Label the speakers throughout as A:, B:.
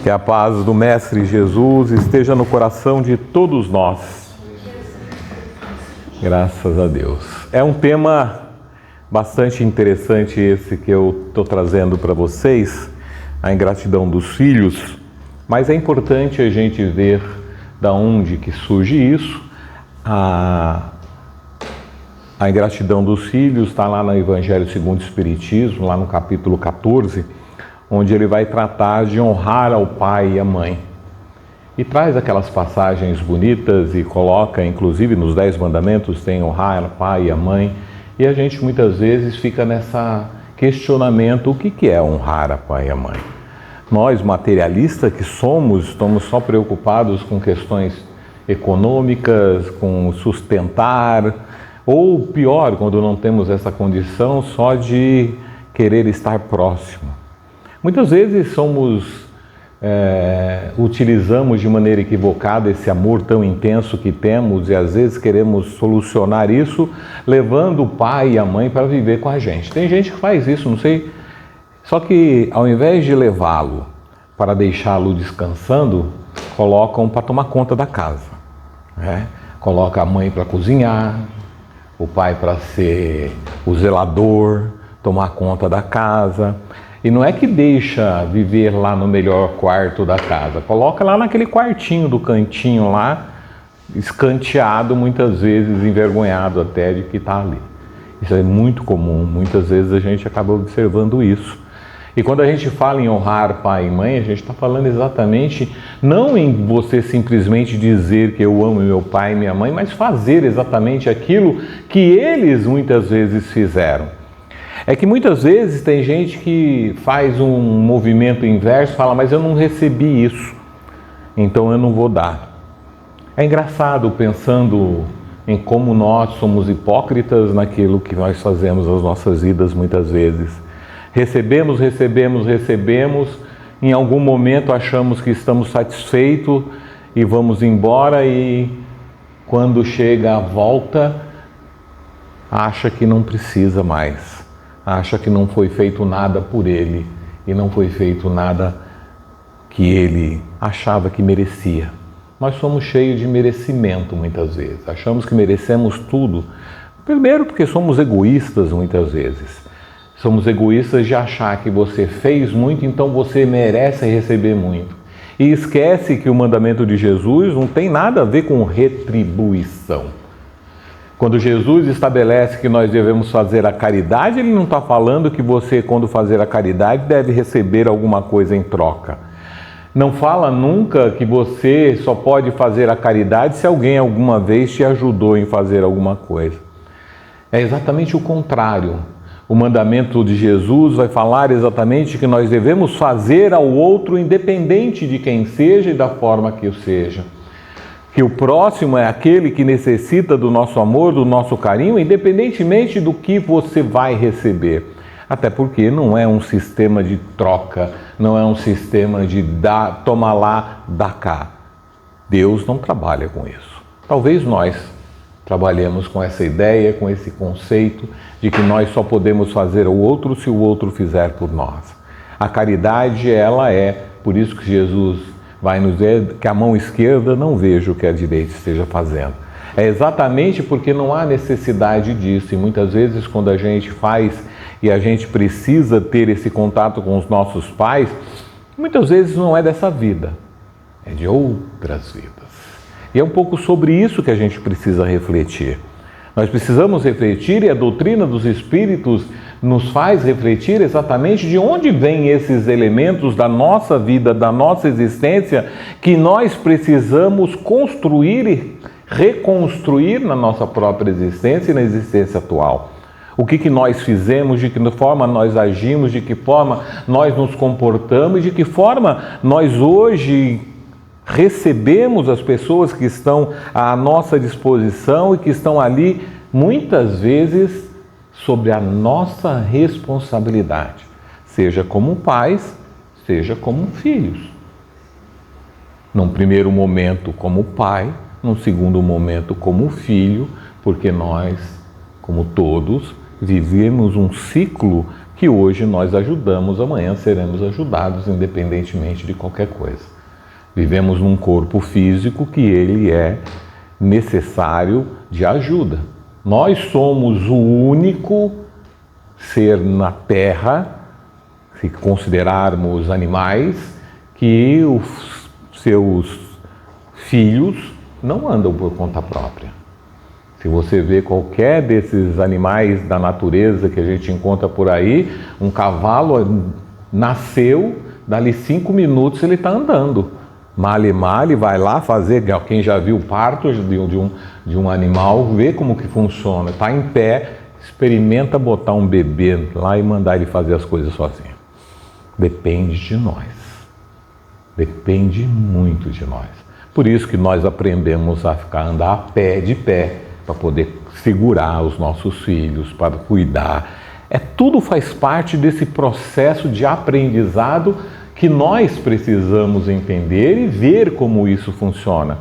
A: Que a paz do Mestre Jesus esteja no coração de todos nós. Graças a Deus. É um tema bastante interessante esse que eu estou trazendo para vocês, a ingratidão dos filhos, mas é importante a gente ver da onde que surge isso. A ingratidão dos filhos está lá no Evangelho segundo o Espiritismo, lá no capítulo 14, onde ele vai tratar de honrar ao pai e à mãe. E traz aquelas passagens bonitas e coloca, inclusive nos 10 mandamentos, tem honrar ao pai e à mãe. E a gente muitas vezes fica nessa questionamento, o que é honrar a pai e a mãe? Nós, materialistas que somos, estamos só preocupados com questões econômicas, com sustentar, ou pior, quando não temos essa condição, só de querer estar próximo. Muitas vezes utilizamos de maneira equivocada esse amor tão intenso que temos e às vezes queremos solucionar isso levando o pai e a mãe para viver com a gente. Tem gente que faz isso, não sei, só que ao invés de levá-lo para deixá-lo descansando, colocam para tomar conta da casa, né? Coloca a mãe para cozinhar, o pai para ser o zelador, tomar conta da casa. E não é que deixa viver lá no melhor quarto da casa, coloca lá naquele quartinho do cantinho lá, escanteado, muitas vezes envergonhado até de que está ali. Isso é muito comum, muitas vezes a gente acaba observando isso. E quando a gente fala em honrar pai e mãe, a gente está falando exatamente, não em você simplesmente dizer que eu amo meu pai e minha mãe, mas fazer exatamente aquilo que eles muitas vezes fizeram. É que muitas vezes tem gente que faz um movimento inverso, fala, mas eu não recebi isso, então eu não vou dar. É engraçado pensando em como nós somos hipócritas naquilo que nós fazemos nas nossas vidas muitas vezes. Recebemos, em algum momento achamos que estamos satisfeitos e vamos embora e quando chega a volta, acha que não precisa mais. Acha que não foi feito nada por ele e não foi feito nada que ele achava que merecia. Nós somos cheios de merecimento muitas vezes, achamos que merecemos tudo. Primeiro porque somos egoístas muitas vezes. Somos egoístas de achar que você fez muito, então você merece receber muito. E esquece que o mandamento de Jesus não tem nada a ver com retribuição. Quando Jesus estabelece que nós devemos fazer a caridade, ele não está falando que você, quando fazer a caridade, deve receber alguma coisa em troca. Não fala nunca que você só pode fazer a caridade se alguém alguma vez te ajudou em fazer alguma coisa. É exatamente o contrário. O mandamento de Jesus vai falar exatamente que nós devemos fazer ao outro independente de quem seja e da forma que o seja. Que o próximo é aquele que necessita do nosso amor, do nosso carinho, independentemente do que você vai receber. Até porque não é um sistema de troca, não é um sistema de dar, toma lá, dá cá. Deus não trabalha com isso. Talvez nós trabalhemos com essa ideia, com esse conceito de que nós só podemos fazer ao outro se o outro fizer por nós. A caridade, ela é, por isso que Jesus vai nos dizer que a mão esquerda não veja o que a direita esteja fazendo. É exatamente porque não há necessidade disso. E muitas vezes quando a gente faz e a gente precisa ter esse contato com os nossos pais, muitas vezes não é dessa vida, é de outras vidas. E é um pouco sobre isso que a gente precisa refletir. Nós precisamos refletir e a doutrina dos Espíritos nos faz refletir exatamente de onde vêm esses elementos da nossa vida, da nossa existência, que nós precisamos construir e reconstruir na nossa própria existência e na existência atual. O que nós fizemos, de que forma nós agimos, de que forma nós nos comportamos, de que forma nós hoje recebemos as pessoas que estão à nossa disposição e que estão ali, muitas vezes, sobre a nossa responsabilidade, seja como pais, seja como filhos. Num primeiro momento como pai, num segundo momento como filho, porque nós, como todos, Vivemos um ciclo que hoje nós ajudamos, amanhã seremos ajudados, independentemente de qualquer coisa. Vivemos num corpo físico que ele é necessário de ajuda. Nós somos o único ser na Terra, se considerarmos animais, que os seus filhos não andam por conta própria. Se você vê qualquer desses animais da natureza que a gente encontra por aí, um cavalo nasceu, dali 5 minutos ele está andando. Male, vai lá fazer, quem já viu o parto de um animal, vê como que funciona, está em pé, experimenta botar um bebê lá e mandar ele fazer as coisas sozinho. Depende de nós, depende muito de nós. Por isso que nós aprendemos a andar a pé, de pé, para poder segurar os nossos filhos, para cuidar. Tudo faz parte desse processo de aprendizado que nós precisamos entender e ver como isso funciona.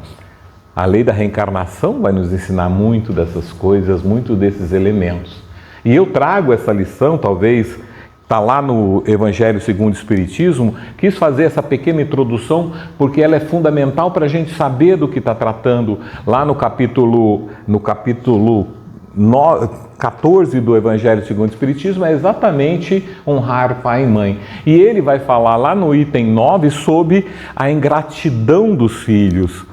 A: A lei da reencarnação vai nos ensinar muito dessas coisas, muito desses elementos. E eu trago essa lição, talvez está lá no Evangelho segundo o Espiritismo, quis fazer essa pequena introdução porque ela é fundamental para a gente saber do que está tratando lá no capítulo 14 do Evangelho segundo o Espiritismo, é exatamente honrar pai e mãe. E ele vai falar lá no item 9 sobre a ingratidão dos filhos.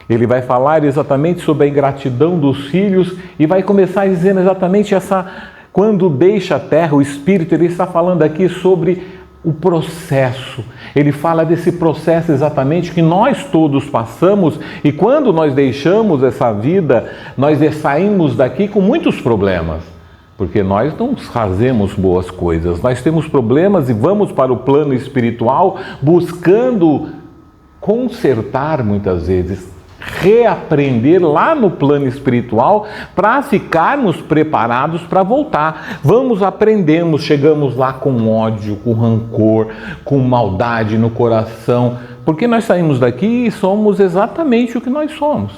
A: Ele vai falar exatamente sobre a ingratidão dos filhos e vai começar dizendo exatamente quando deixa a terra, o Espírito, ele está falando aqui sobre o processo. Ele fala desse processo exatamente que nós todos passamos e quando nós deixamos essa vida, nós saímos daqui com muitos problemas. Porque nós não fazemos boas coisas, nós temos problemas e vamos para o plano espiritual buscando consertar muitas vezes, reaprender lá no plano espiritual para ficarmos preparados para voltar. Aprendemos, chegamos lá com ódio, com rancor, com maldade no coração, porque nós saímos daqui e somos exatamente o que nós somos.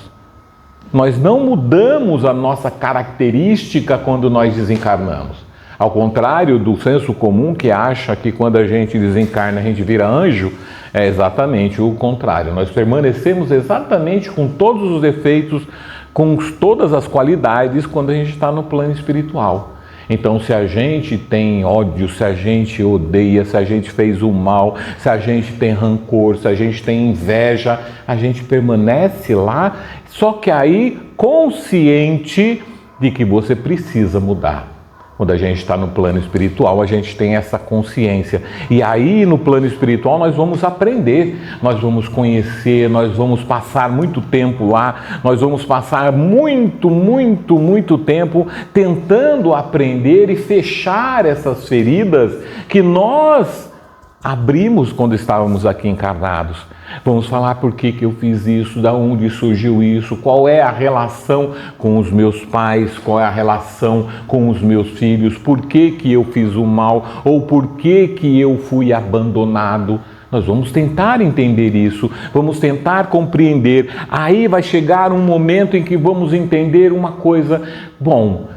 A: Nós não mudamos a nossa característica quando nós desencarnamos. Ao contrário do senso comum que acha que quando a gente desencarna a gente vira anjo, é exatamente o contrário. Nós permanecemos exatamente com todos os defeitos, com todas as qualidades quando a gente está no plano espiritual. Então, se a gente tem ódio, se a gente odeia, se a gente fez o mal, se a gente tem rancor, se a gente tem inveja, a gente permanece lá, só que aí consciente de que você precisa mudar. Quando a gente está no plano espiritual, a gente tem essa consciência. E aí, no plano espiritual, nós vamos aprender, nós vamos conhecer, nós vamos passar muito tempo lá, nós vamos passar muito tempo tentando aprender e fechar essas feridas que nós abrimos quando estávamos aqui encarnados. Vamos falar por que eu fiz isso, da onde surgiu isso, qual é a relação com os meus pais, qual é a relação com os meus filhos, por que eu fiz o mal ou por que eu fui abandonado. Nós vamos tentar entender isso, vamos tentar compreender. Aí vai chegar um momento em que vamos entender uma coisa. Bom,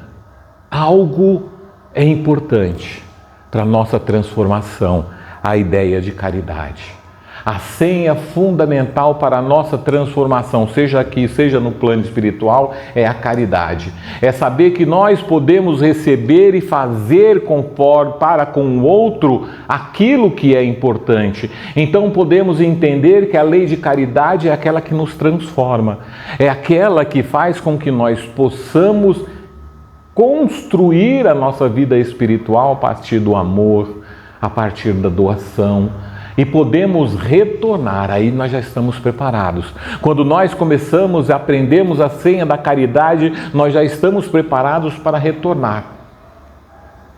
A: algo é importante para a nossa transformação, a ideia de caridade. A senha fundamental para a nossa transformação, seja aqui, seja no plano espiritual, é a caridade. É saber que nós podemos receber e fazer para com o outro aquilo que é importante. Então podemos entender que a lei de caridade é aquela que nos transforma. É aquela que faz com que nós possamos construir a nossa vida espiritual a partir do amor, a partir da doação. E podemos retornar, aí nós já estamos preparados. Quando nós começamos e aprendemos a senha da caridade, nós já estamos preparados para retornar.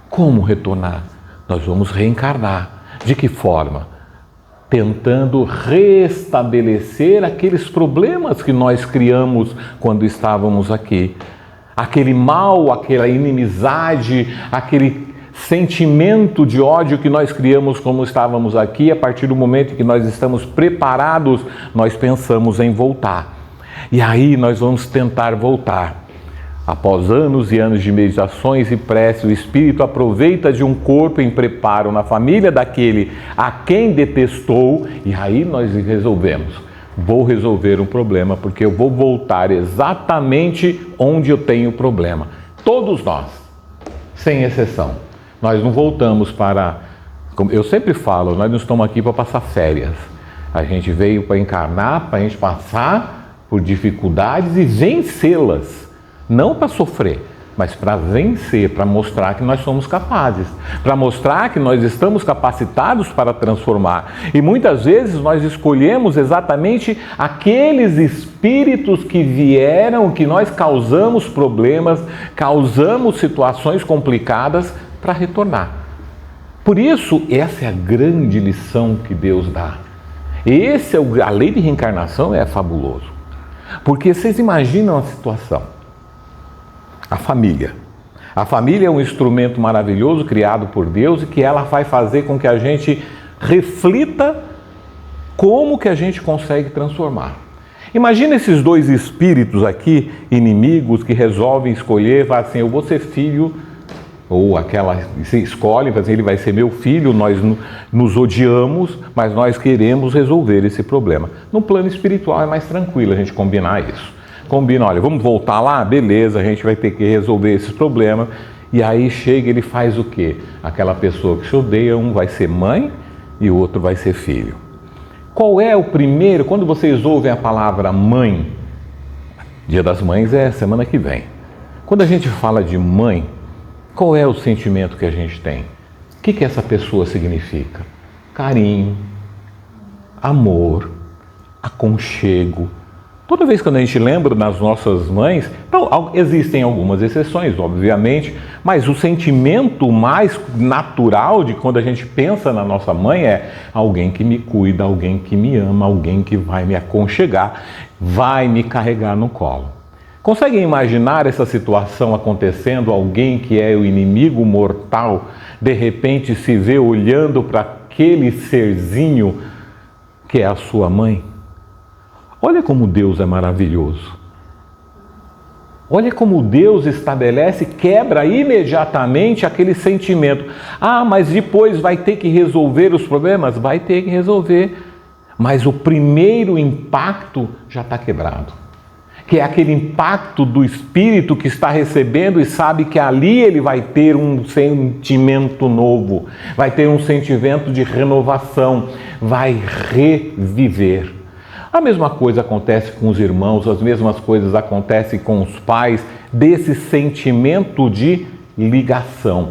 A: Como retornar? Nós vamos reencarnar. De que forma? Tentando restabelecer aqueles problemas que nós criamos quando estávamos aqui. Aquele mal, aquela inimizade, aquele sentimento de ódio que nós criamos como estávamos aqui, a partir do momento em que nós estamos preparados, nós pensamos em voltar. E aí nós vamos tentar voltar. Após anos e anos de meditações e prece, o espírito aproveita de um corpo em preparo na família daquele a quem detestou, e aí nós resolvemos. Vou resolver um problema, porque eu vou voltar exatamente onde eu tenho problema. Todos nós, sem exceção. Nós não voltamos para... Como eu sempre falo, nós não estamos aqui para passar férias. A gente veio para encarnar, para a gente passar por dificuldades e vencê-las. Não para sofrer, mas para vencer, para mostrar que nós somos capazes, para mostrar que nós estamos capacitados para transformar. E muitas vezes nós escolhemos exatamente aqueles espíritos que vieram, que nós causamos problemas, causamos situações complicadas para retornar. Por isso, essa é a grande lição que Deus dá. A lei de reencarnação é fabuloso. Porque vocês imaginam a situação. A família. A família é um instrumento maravilhoso criado por Deus e que ela vai fazer com que a gente reflita como que a gente consegue transformar. Imagina esses dois espíritos aqui, inimigos, que resolvem escolher, falam assim, eu vou ser filho, ou aquela, se escolhe, ele vai ser meu filho, nós nos odiamos, mas nós queremos resolver esse problema. No plano espiritual é mais tranquilo a gente combinar isso. Combina, olha, vamos voltar lá? Beleza, a gente vai ter que resolver esse problema. E aí chega, ele faz o quê? Aquela pessoa que se odeia, um vai ser mãe e o outro vai ser filho. Qual é o primeiro, quando vocês ouvem a palavra mãe, Dia das Mães é semana que vem. Quando a gente fala de mãe, qual é o sentimento que a gente tem? O que essa pessoa significa? Carinho, amor, aconchego. Toda vez que a gente lembra das nossas mães, então, existem algumas exceções, obviamente, mas o sentimento mais natural de quando a gente pensa na nossa mãe é alguém que me cuida, alguém que me ama, alguém que vai me aconchegar, vai me carregar no colo. Conseguem imaginar essa situação acontecendo? Alguém que é o inimigo mortal, de repente se vê olhando para aquele serzinho que é a sua mãe? Olha como Deus é maravilhoso. Olha como Deus estabelece, quebra imediatamente aquele sentimento. Ah, mas depois vai ter que resolver os problemas? Vai ter que resolver. Mas o primeiro impacto já está quebrado. Que é aquele impacto do espírito que está recebendo e sabe que ali ele vai ter um sentimento novo, vai ter um sentimento de renovação, vai reviver. A mesma coisa acontece com os irmãos, as mesmas coisas acontecem com os pais, desse sentimento de ligação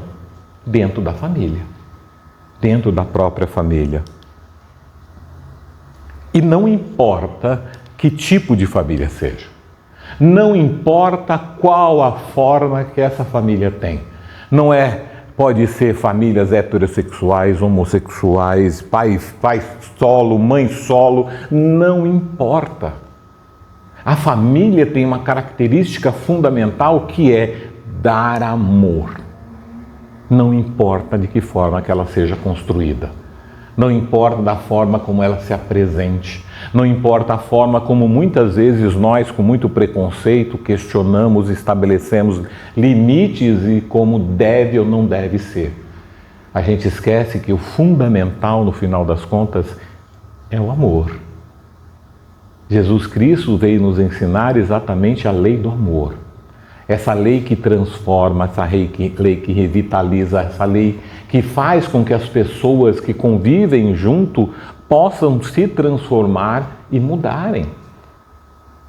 A: dentro da família, dentro da própria família. E não importa que tipo de família seja, não importa qual a forma que essa família tem, pode ser famílias heterossexuais, homossexuais, pai solo, mãe solo, não importa. A família tem uma característica fundamental que é dar amor. Não importa de que forma que ela seja construída. Não importa da forma como ela se apresente. Não importa a forma como muitas vezes nós, com muito preconceito, questionamos, estabelecemos limites e como deve ou não deve ser. A gente esquece que o fundamental, no final das contas, é o amor. Jesus Cristo veio nos ensinar exatamente a lei do amor. Essa lei que transforma, essa lei que revitaliza, essa lei que faz com que as pessoas que convivem junto possam se transformar e mudarem.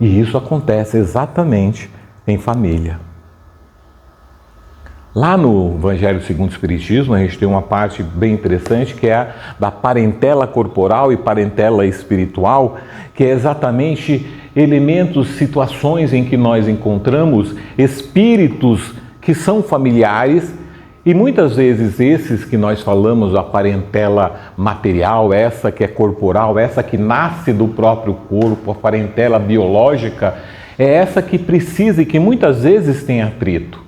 A: E isso acontece exatamente em família. Lá no Evangelho segundo o Espiritismo, a gente tem uma parte bem interessante que é a da parentela corporal e parentela espiritual, que é exatamente elementos, situações em que nós encontramos espíritos que são familiares e muitas vezes esses que nós falamos, a parentela material, essa que é corporal, essa que nasce do próprio corpo, a parentela biológica, é essa que precisa e que muitas vezes tem atrito.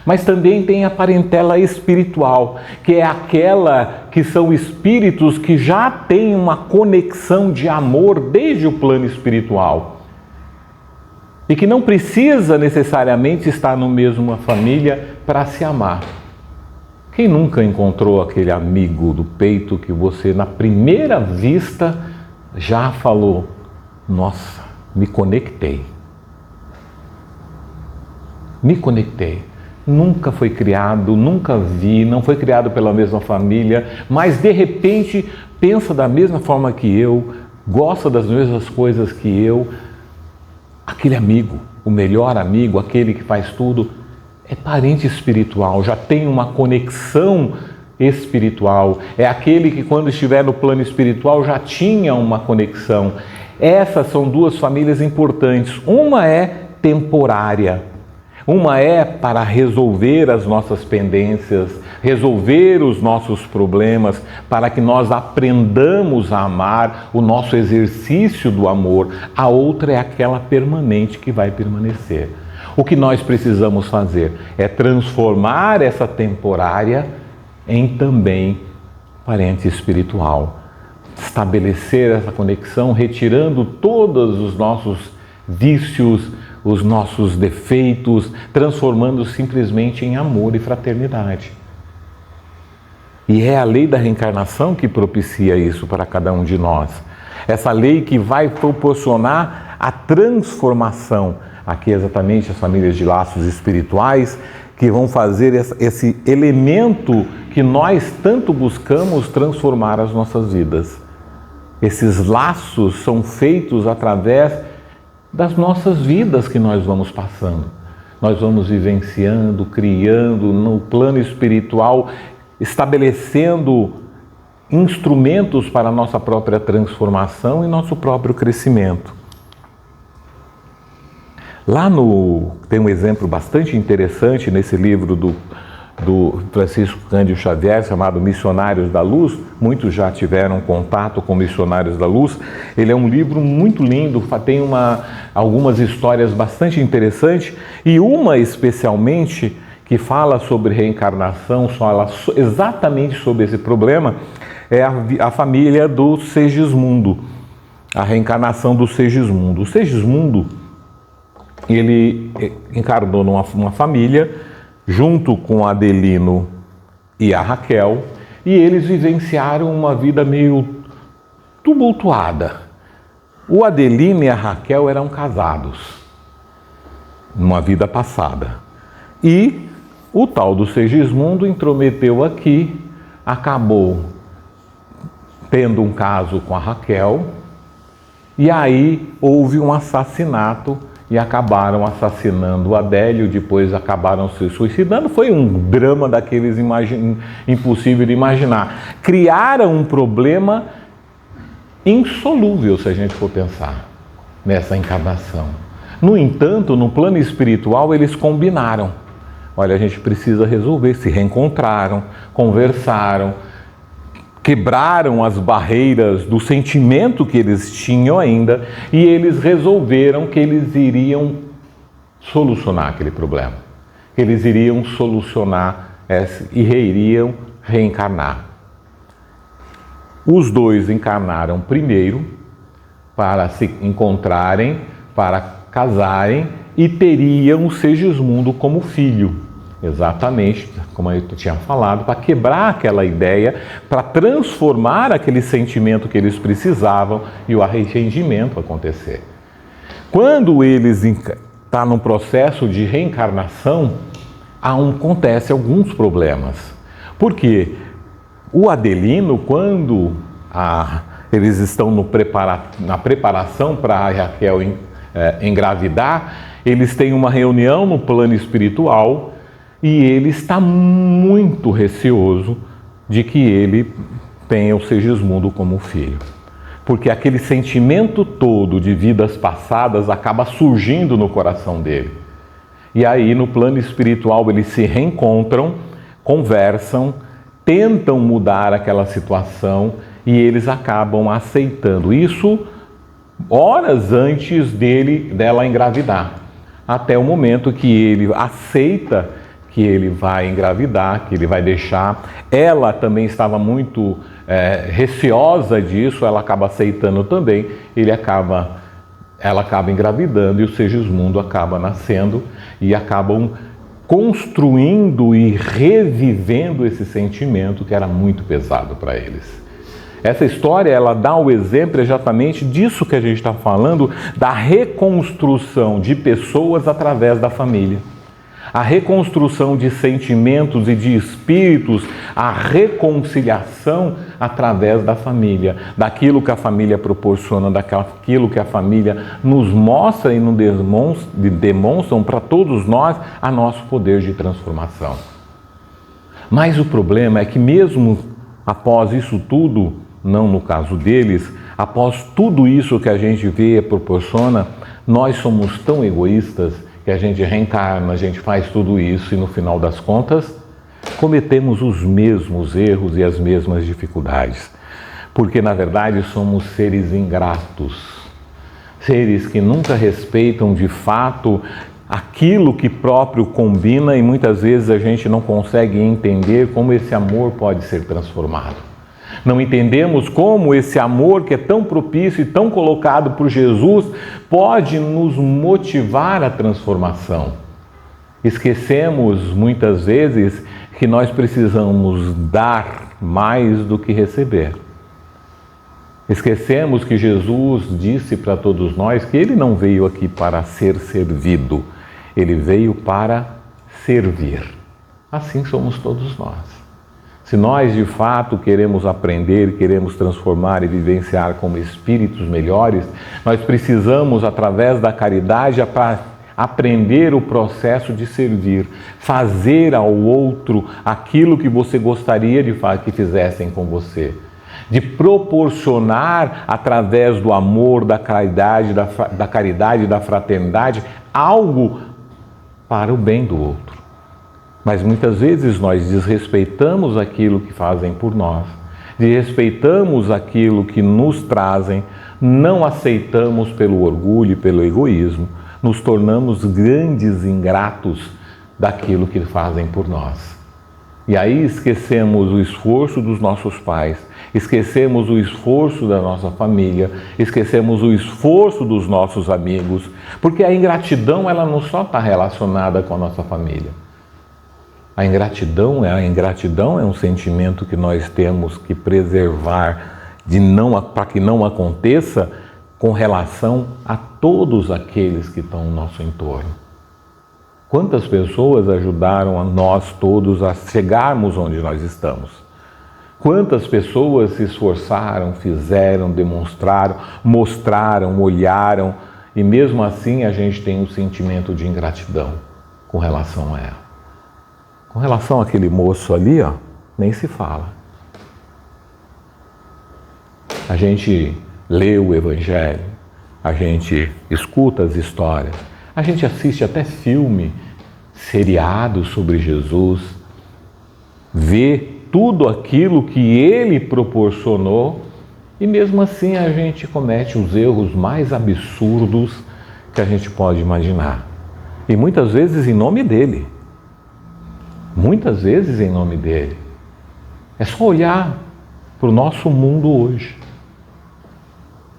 A: Mas também tem a parentela espiritual, que é aquela que são espíritos que já têm uma conexão de amor desde o plano espiritual. e que não precisa necessariamente estar no mesma família para se amar. Quem nunca encontrou aquele amigo do peito que você, na primeira vista, já falou: nossa, me conectei. Me conectei. Nunca foi criado, nunca vi, não foi criado pela mesma família, mas de repente pensa da mesma forma que eu, gosta das mesmas coisas que eu. Aquele amigo, o melhor amigo, aquele que faz tudo, é parente espiritual, já tem uma conexão espiritual. É aquele que, quando estiver no plano espiritual, já tinha uma conexão. Essas são duas famílias importantes. Uma é temporária. Uma é para resolver as nossas pendências, resolver os nossos problemas, para que nós aprendamos a amar, o nosso exercício do amor. A outra é aquela permanente que vai permanecer. O que nós precisamos fazer é transformar essa temporária em também parente espiritual. Estabelecer essa conexão, retirando todos os nossos vícios, os nossos defeitos, transformando simplesmente em amor e fraternidade. E é a lei da reencarnação que propicia isso para cada um de nós. Essa lei que vai proporcionar a transformação. Aqui exatamente as famílias de laços espirituais que vão fazer esse elemento que nós tanto buscamos transformar as nossas vidas. Esses laços são feitos através das nossas vidas que nós vamos passando. Nós vamos vivenciando, criando no plano espiritual, estabelecendo instrumentos para a nossa própria transformação e nosso próprio crescimento. Tem um exemplo bastante interessante nesse livro do Francisco Cândido Xavier, chamado Missionários da Luz. Muitos já tiveram contato com Missionários da Luz. Ele é um livro muito lindo, tem algumas histórias bastante interessantes, e uma especialmente que fala sobre reencarnação, fala exatamente sobre esse problema, é a família do Segismundo, a reencarnação do Segismundo. O Segismundo, ele encarnou numa família, junto com Adelino e a Raquel, e eles vivenciaram uma vida meio tumultuada. O Adelino e a Raquel eram casados, numa vida passada. E o tal do Segismundo intrometeu aqui, acabou tendo um caso com a Raquel, e aí houve um assassinato, e acabaram assassinando o Adélio, depois acabaram se suicidando. Foi um drama daqueles impossível de imaginar. Criaram um problema insolúvel, se a gente for pensar, nessa encarnação. No entanto, no plano espiritual, eles combinaram. Olha, a gente precisa resolver. Se reencontraram, conversaram, quebraram as barreiras do sentimento que eles tinham ainda, e eles resolveram que eles iriam solucionar aquele problema. Que eles iriam solucionar e iriam reencarnar. Os dois encarnaram primeiro para se encontrarem, para casarem, e teriam o Segismundo como filho. Exatamente, como eu tinha falado, para quebrar aquela ideia, para transformar aquele sentimento que eles precisavam e o arrependimento acontecer. Quando eles estão num processo de reencarnação, acontecem alguns problemas. Porque o Adelino, quando eles estão na preparação para a Raquel engravidar, eles têm uma reunião no plano espiritual, e ele está muito receoso de que ele tenha o Segismundo como filho. Porque aquele sentimento todo de vidas passadas acaba surgindo no coração dele. E aí, no plano espiritual, eles se reencontram, conversam, tentam mudar aquela situação, e eles acabam aceitando isso horas antes dela engravidar. Até o momento que ele aceita que ele vai engravidar, que ele vai deixar. Ela também estava muito receosa disso, ela acaba aceitando também, ele acaba ela acaba engravidando e o Segismundo acaba nascendo e acabam construindo e revivendo esse sentimento que era muito pesado para eles. Essa história, ela dá o exemplo exatamente disso que a gente está falando, da reconstrução de pessoas através da família. A reconstrução de sentimentos e de espíritos, a reconciliação através da família, daquilo que a família proporciona, daquilo que a família nos mostra e nos demonstram para todos nós a nosso poder de transformação. Mas o problema é que mesmo após isso tudo, não no caso deles, após tudo isso que a gente vê e proporciona, nós somos tão egoístas que a gente reencarna, a gente faz tudo isso e no final das contas cometemos os mesmos erros e as mesmas dificuldades. Porque na verdade somos seres ingratos, seres que nunca respeitam de fato aquilo que próprio combina e muitas vezes a gente não consegue entender como esse amor pode ser transformado. Não entendemos como esse amor que é tão propício e tão colocado por Jesus pode nos motivar à transformação. Esquecemos muitas vezes que nós precisamos dar mais do que receber. Esquecemos que Jesus disse para todos nós que Ele não veio aqui para ser servido, Ele veio para servir. Assim somos todos nós. Se nós de fato queremos aprender, queremos transformar e vivenciar como espíritos melhores, nós precisamos, através da caridade, aprender o processo de servir, fazer ao outro aquilo que você gostaria de que fizessem com você, de proporcionar, através do amor, da caridade, da fraternidade, algo para o bem do outro. Mas muitas vezes nós desrespeitamos aquilo que fazem por nós, desrespeitamos aquilo que nos trazem, não aceitamos pelo orgulho e pelo egoísmo, nos tornamos grandes ingratos daquilo que fazem por nós. E aí esquecemos o esforço dos nossos pais, esquecemos o esforço da nossa família, esquecemos o esforço dos nossos amigos, porque a ingratidão ela não só está relacionada com a nossa família. A ingratidão é um sentimento que nós temos que preservar para que não aconteça com relação a todos aqueles que estão no nosso entorno. Quantas pessoas ajudaram a nós todos a chegarmos onde nós estamos? Quantas pessoas se esforçaram, fizeram, demonstraram, mostraram, olharam e mesmo assim a gente tem um sentimento de ingratidão com relação a ela. Com relação àquele moço ali, ó, nem se fala. A gente lê o Evangelho, a gente escuta as histórias, a gente assiste até filme, seriado sobre Jesus, vê tudo aquilo que Ele proporcionou e mesmo assim a gente comete os erros mais absurdos que a gente pode imaginar. E muitas vezes em nome dele. Muitas vezes em nome dele. É só olhar para o nosso mundo hoje.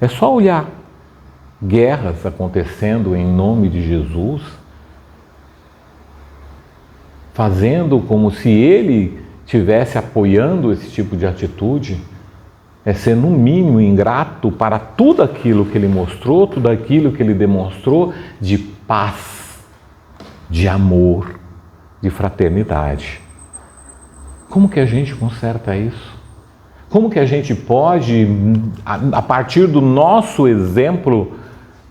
A: É só olhar. Guerras acontecendo em nome de Jesus, fazendo como se ele estivesse apoiando esse tipo de atitude, é ser no mínimo ingrato para tudo aquilo que ele mostrou, tudo aquilo que ele demonstrou de paz, de amor, de fraternidade. Como que a gente conserta isso? Como que a gente pode, a partir do nosso exemplo,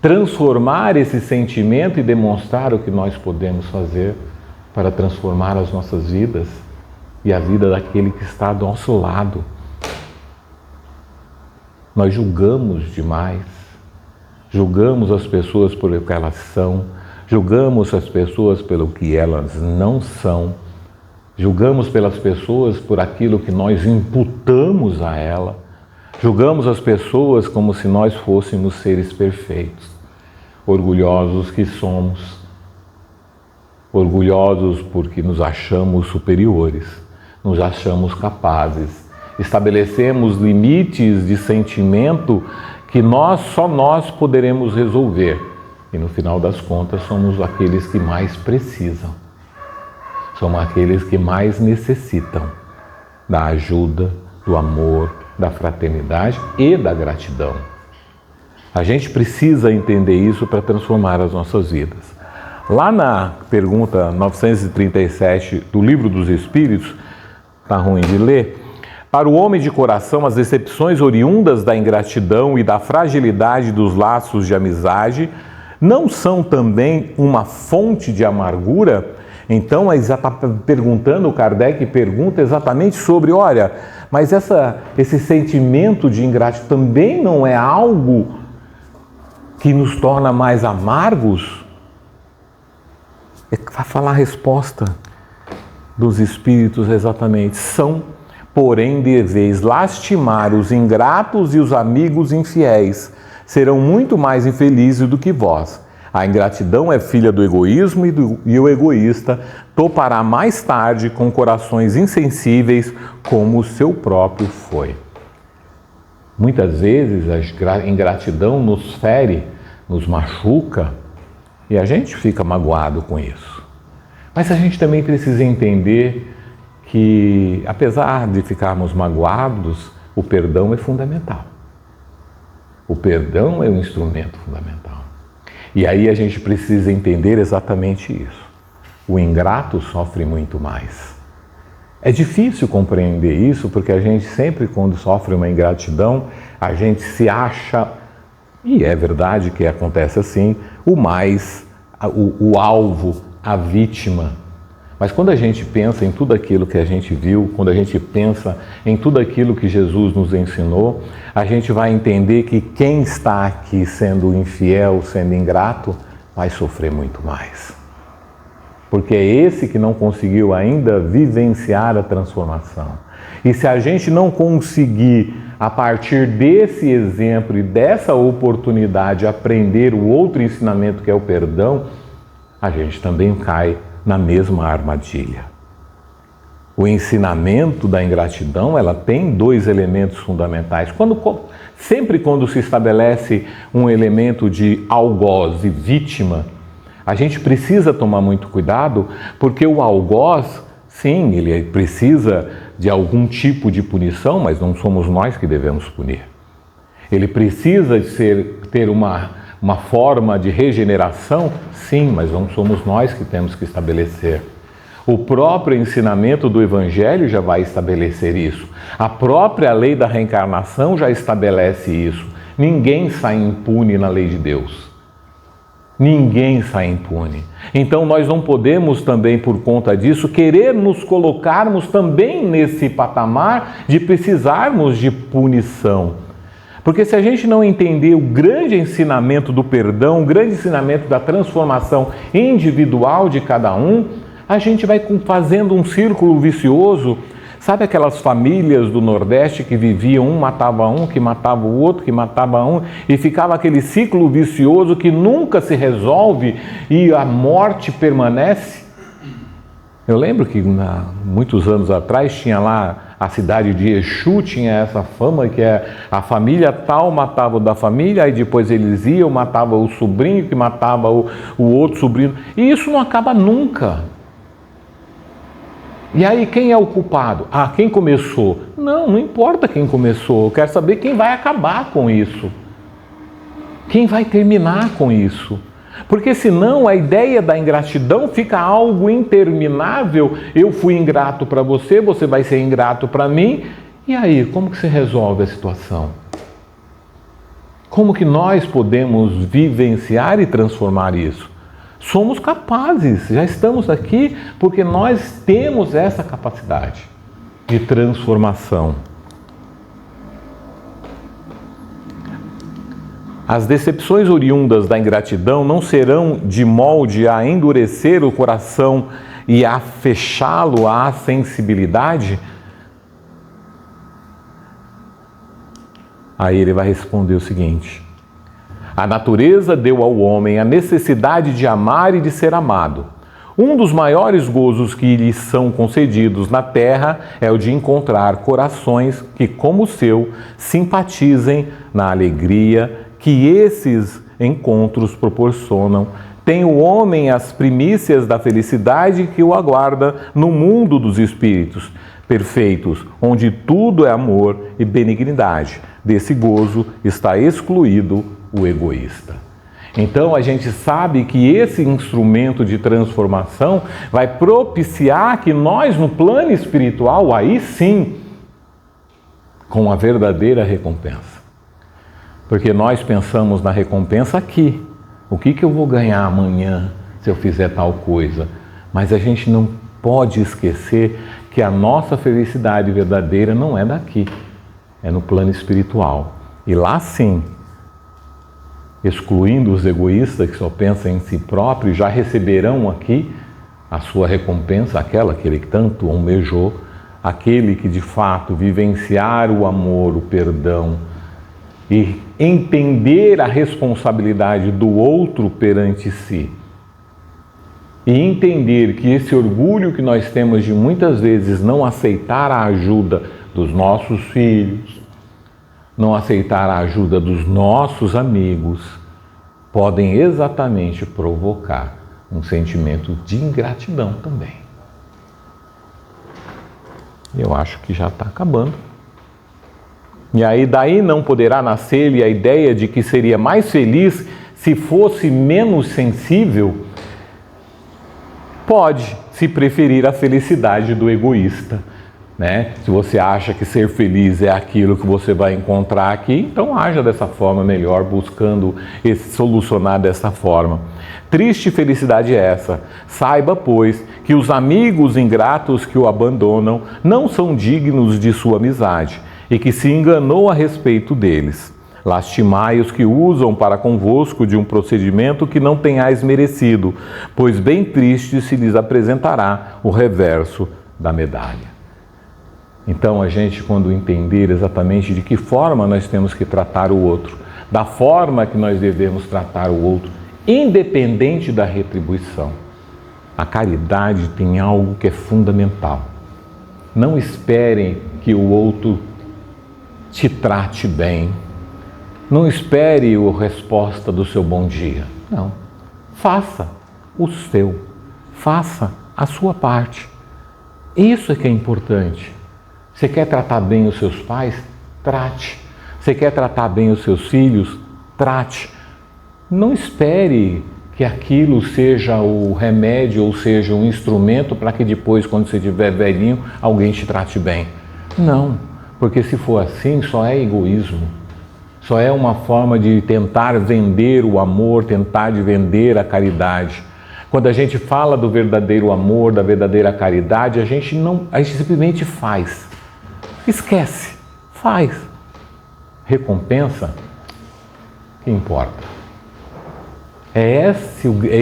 A: transformar esse sentimento e demonstrar o que nós podemos fazer para transformar as nossas vidas e a vida daquele que está do nosso lado? Nós julgamos demais, julgamos as pessoas por o que elas são, julgamos as pessoas pelo que elas não são, julgamos pelas pessoas por aquilo que nós imputamos a ela, julgamos as pessoas como se nós fôssemos seres perfeitos, orgulhosos que somos, orgulhosos porque nos achamos superiores, nos achamos capazes, estabelecemos limites de sentimento que só nós poderemos resolver. E no final das contas somos aqueles que mais precisam. Somos aqueles que mais necessitam da ajuda, do amor, da fraternidade e da gratidão. A gente precisa entender isso para transformar as nossas vidas. Lá na pergunta 937 do Livro dos Espíritos, está ruim de ler, para o homem de coração, as decepções oriundas da ingratidão e da fragilidade dos laços de amizade não são também uma fonte de amargura? Então, está perguntando, o Kardec pergunta exatamente sobre, olha, mas esse sentimento de ingratidão também não é algo que nos torna mais amargos? Vai falar a resposta dos Espíritos exatamente. São, porém, deveis lastimar os ingratos e os amigos infiéis. Serão muito mais infelizes do que vós. A ingratidão é filha do egoísmo e o egoísta topará mais tarde com corações insensíveis como o seu próprio foi. Muitas vezes a ingratidão nos fere, nos machuca e a gente fica magoado com isso. Mas a gente também precisa entender que, apesar de ficarmos magoados, o perdão é fundamental. O perdão é um instrumento fundamental. E aí a gente precisa entender exatamente isso. O ingrato sofre muito mais. É difícil compreender isso porque a gente sempre, quando sofre uma ingratidão, a gente se acha, e é verdade que acontece assim, o alvo, a vítima. Mas quando a gente pensa em tudo aquilo que a gente viu, quando a gente pensa em tudo aquilo que Jesus nos ensinou, a gente vai entender que quem está aqui sendo infiel, sendo ingrato, vai sofrer muito mais. Porque é esse que não conseguiu ainda vivenciar a transformação. E se a gente não conseguir, a partir desse exemplo e dessa oportunidade, aprender o outro ensinamento que é o perdão, a gente também cai na mesma armadilha. O ensinamento da ingratidão, ela tem dois elementos fundamentais. Sempre quando se estabelece um elemento de algoz e vítima, a gente precisa tomar muito cuidado, porque o algoz, sim, ele precisa de algum tipo de punição, mas não somos nós que devemos punir. Ele precisa ter uma forma de regeneração, sim, mas não somos nós que temos que estabelecer. O próprio ensinamento do Evangelho já vai estabelecer isso. A própria lei da reencarnação já estabelece isso. Ninguém sai impune na lei de Deus. Ninguém sai impune. Então nós não podemos também, por conta disso, querer nos colocarmos também nesse patamar de precisarmos de punição. Porque se a gente não entender o grande ensinamento do perdão, o grande ensinamento da transformação individual de cada um, a gente vai fazendo um círculo vicioso. Sabe aquelas famílias do Nordeste que viviam, um matava um, que matava o outro, que matava um, e ficava aquele ciclo vicioso que nunca se resolve e a morte permanece? Eu lembro que muitos anos atrás tinha lá a cidade de Exu, tinha essa fama que a família tal matava o da família, aí depois eles iam, matava o sobrinho, que matava o outro sobrinho. E isso não acaba nunca. E aí quem é o culpado? Ah, quem começou? Não importa quem começou, eu quero saber quem vai acabar com isso. Quem vai terminar com isso? Porque senão a ideia da ingratidão fica algo interminável. Eu fui ingrato para você, você vai ser ingrato para mim. E aí, como que se resolve a situação? Como que nós podemos vivenciar e transformar isso? Somos capazes, já estamos aqui porque nós temos essa capacidade de transformação. As decepções oriundas da ingratidão não serão de molde a endurecer o coração e a fechá-lo à sensibilidade? Aí ele vai responder o seguinte: a natureza deu ao homem a necessidade de amar e de ser amado. Um dos maiores gozos que lhes são concedidos na terra é o de encontrar corações que, como o seu, simpatizem na alegria que esses encontros proporcionam. Tem o homem as primícias da felicidade que o aguarda no mundo dos espíritos perfeitos, onde tudo é amor e benignidade. Desse gozo está excluído o egoísta. Então a gente sabe que esse instrumento de transformação vai propiciar que nós, no plano espiritual, aí sim, com a verdadeira recompensa. Porque nós pensamos na recompensa aqui. O que eu vou ganhar amanhã se eu fizer tal coisa? Mas a gente não pode esquecer que a nossa felicidade verdadeira não é daqui, é no plano espiritual. E lá sim, excluindo os egoístas que só pensam em si próprios, já receberão aqui a sua recompensa, aquela que ele tanto almejou, aquele que de fato vivenciar o amor, o perdão e entender a responsabilidade do outro perante si. E entender que esse orgulho que nós temos de muitas vezes não aceitar a ajuda dos nossos filhos, não aceitar a ajuda dos nossos amigos, podem exatamente provocar um sentimento de ingratidão também. Eu acho que já está acabando. E aí daí não poderá nascer-lhe a ideia de que seria mais feliz se fosse menos sensível? Pode, se preferir a felicidade do egoísta, né? Se você acha que ser feliz é aquilo que você vai encontrar aqui, então haja dessa forma melhor, buscando solucionar dessa forma. Triste felicidade é essa. Saiba, pois, que os amigos ingratos que o abandonam não são dignos de sua amizade e que se enganou a respeito deles. Lastimai os que usam para convosco de um procedimento que não tenhais merecido, pois bem triste se lhes apresentará o reverso da medalha. Então a gente, quando entender exatamente de que forma nós temos que tratar o outro, da forma que nós devemos tratar o outro, independente da retribuição, a caridade tem algo que é fundamental. Não esperem que o outro te trate bem. Não espere a resposta do seu bom dia. Não. Faça o seu. Faça a sua parte. Isso é que é importante. Você quer tratar bem os seus pais? Trate. Você quer tratar bem os seus filhos? Trate. Não espere que aquilo seja o remédio ou seja um instrumento para que depois, quando você estiver velhinho, alguém te trate bem. Não, porque se for assim, só é egoísmo. Só é uma forma de tentar vender o amor, tentar de vender a caridade. Quando a gente fala do verdadeiro amor, da verdadeira caridade, a gente simplesmente faz. Esquece, faz. Recompensa, que importa? É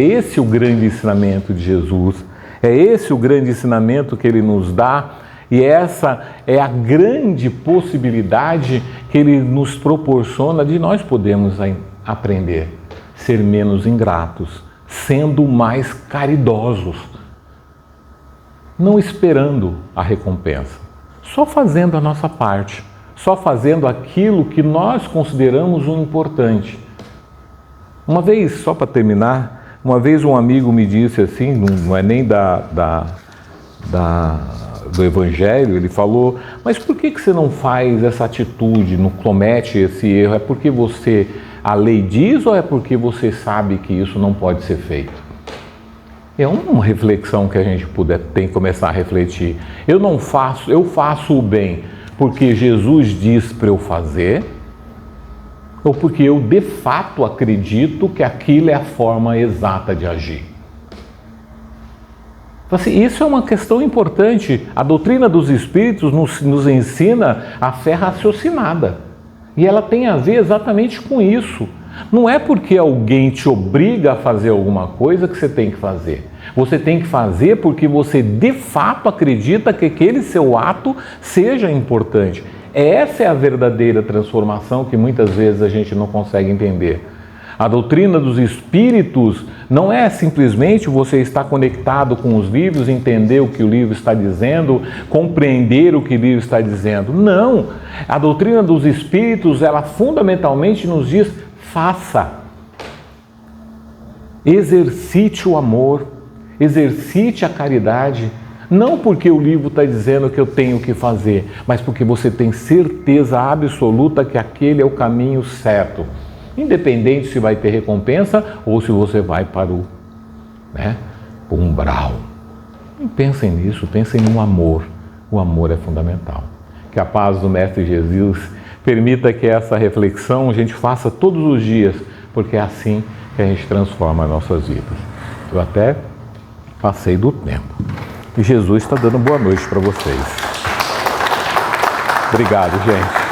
A: esse o grande ensinamento de Jesus, é esse o grande ensinamento que Ele nos dá, e essa é a grande possibilidade que Ele nos proporciona de nós podermos aprender, ser menos ingratos, sendo mais caridosos, não esperando a recompensa, só fazendo a nossa parte, só fazendo aquilo que nós consideramos o importante. Uma vez, só para terminar, uma vez um amigo me disse assim, não é nem do Evangelho, ele falou, mas por que você não faz essa atitude, não comete esse erro? É porque a lei diz ou é porque você sabe que isso não pode ser feito? É uma reflexão que a gente tem que começar a refletir. Eu faço o bem porque Jesus diz para eu fazer, ou porque eu de fato acredito que aquilo é a forma exata de agir? Isso é uma questão importante. A doutrina dos Espíritos nos ensina a fé raciocinada. E ela tem a ver exatamente com isso. Não é porque alguém te obriga a fazer alguma coisa que você tem que fazer. Você tem que fazer porque você de fato acredita que aquele seu ato seja importante. Essa é a verdadeira transformação que muitas vezes a gente não consegue entender. A doutrina dos espíritos não é simplesmente você estar conectado com os livros, entender o que o livro está dizendo, compreender o que o livro está dizendo. Não! A doutrina dos espíritos, ela fundamentalmente nos diz: faça. Exercite o amor, exercite a caridade. Não porque o livro está dizendo que eu tenho que fazer, mas porque você tem certeza absoluta que aquele é o caminho certo. Independente se vai ter recompensa ou se você vai para o umbral. E pensem nisso, pensem no amor. O amor é fundamental. Que a paz do Mestre Jesus permita que essa reflexão a gente faça todos os dias, porque é assim que a gente transforma as nossas vidas. Eu até passei do tempo. E Jesus está dando boa noite para vocês. Obrigado, gente.